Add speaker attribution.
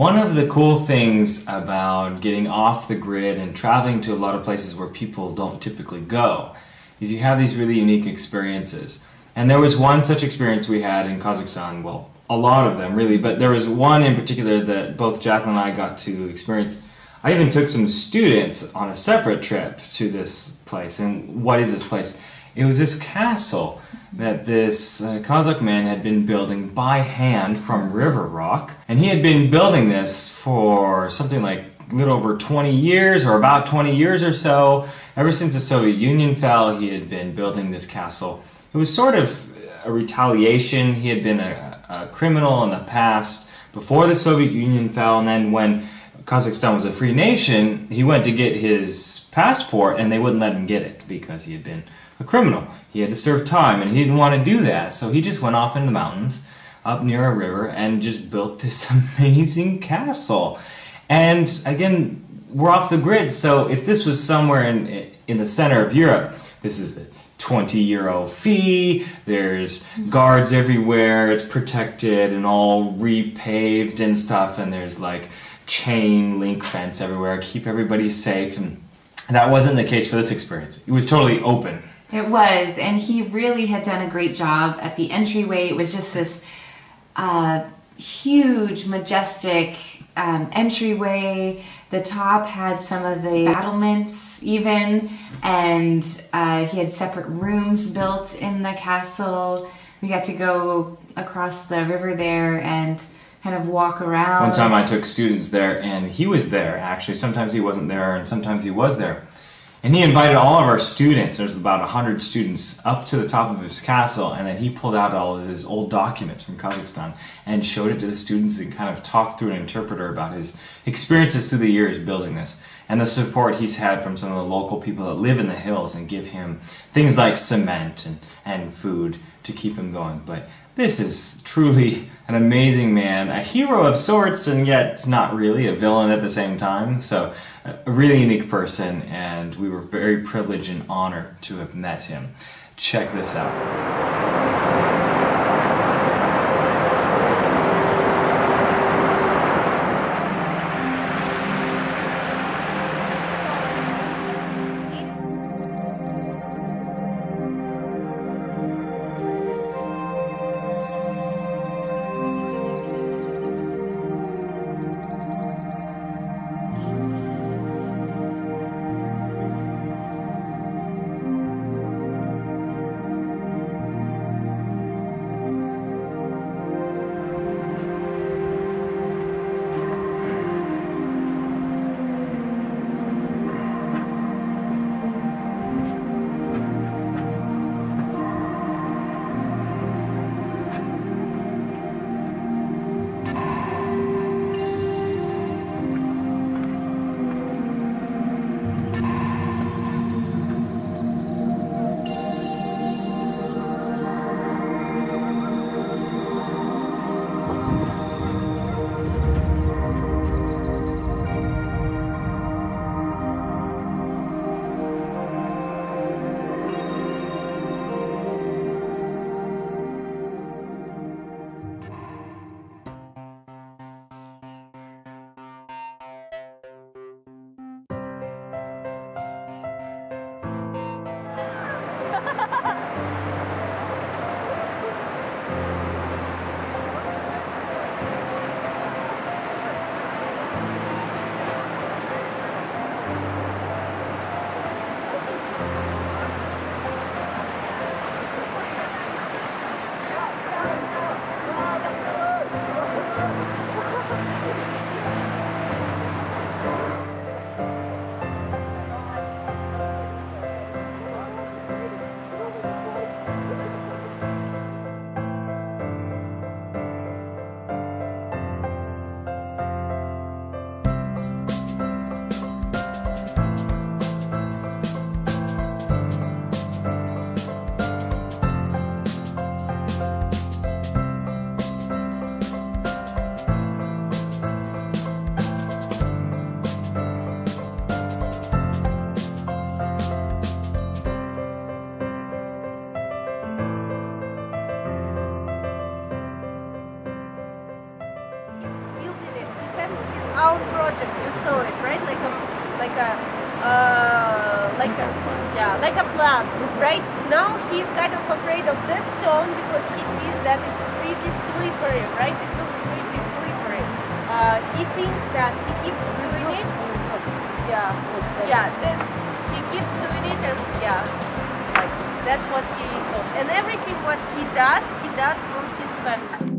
Speaker 1: One of the cool things about getting off the grid and traveling to a lot of places where people don't typically go is you have these really unique experiences. And there was one such experience we had in Kazakhstan, well, a lot of them really, but there was one in particular that both Jacqueline and I got to experience. I even took some students on a separate trip to this place. And what is this place? It was this castle that this Kazakh man had been building by hand from river rock. And he had been building this for something like a little over 20 years, or about 20 years or so. Ever since the Soviet Union fell, he had been building this castle. It was sort of a retaliation. He had been a criminal in the past before the Soviet Union fell, and then when Kazakhstan was a free nation, he went to get his passport and they wouldn't let him get it because he had been a criminal. He had to serve time and he didn't want to do that, so he just went off into the mountains up near a river and just built this amazing castle. And again, we're off the grid, so if this was somewhere in the center of Europe, this is a 20-euro fee, there's guards everywhere, it's protected and all repaved and stuff, and there's like chain link fence everywhere, keep everybody safe. And that wasn't the case for this experience. It was totally open.
Speaker 2: It was, and he really had done a great job at the entryway. It was just this huge, majestic entryway. The top had some of the battlements even, and he had separate rooms built in the castle. We got to go across the river there and kind of walk around.
Speaker 1: One time I took students there, and he was there actually. Sometimes he wasn't there, and sometimes he was there. And he invited all of our students, there's about 100 students, up to the top of his castle, and then he pulled out all of his old documents from Kazakhstan and showed it to the students and kind of talked through an interpreter about his experiences through the years building this, and the support he's had from some of the local people that live in the hills and give him things like cement and food to keep him going. But this is truly an amazing man, a hero of sorts, and yet not really, a villain at the same time. So a really unique person, and we were very privileged and honored to have met him. Check this out.
Speaker 3: own project. You saw it, right? Like a plant. Right now, he's kind of afraid of this stone because he sees that it's pretty slippery. Right? It looks pretty slippery. He thinks that he keeps doing it. Yeah. He keeps doing it, and that's what he. And everything what he does from his passion.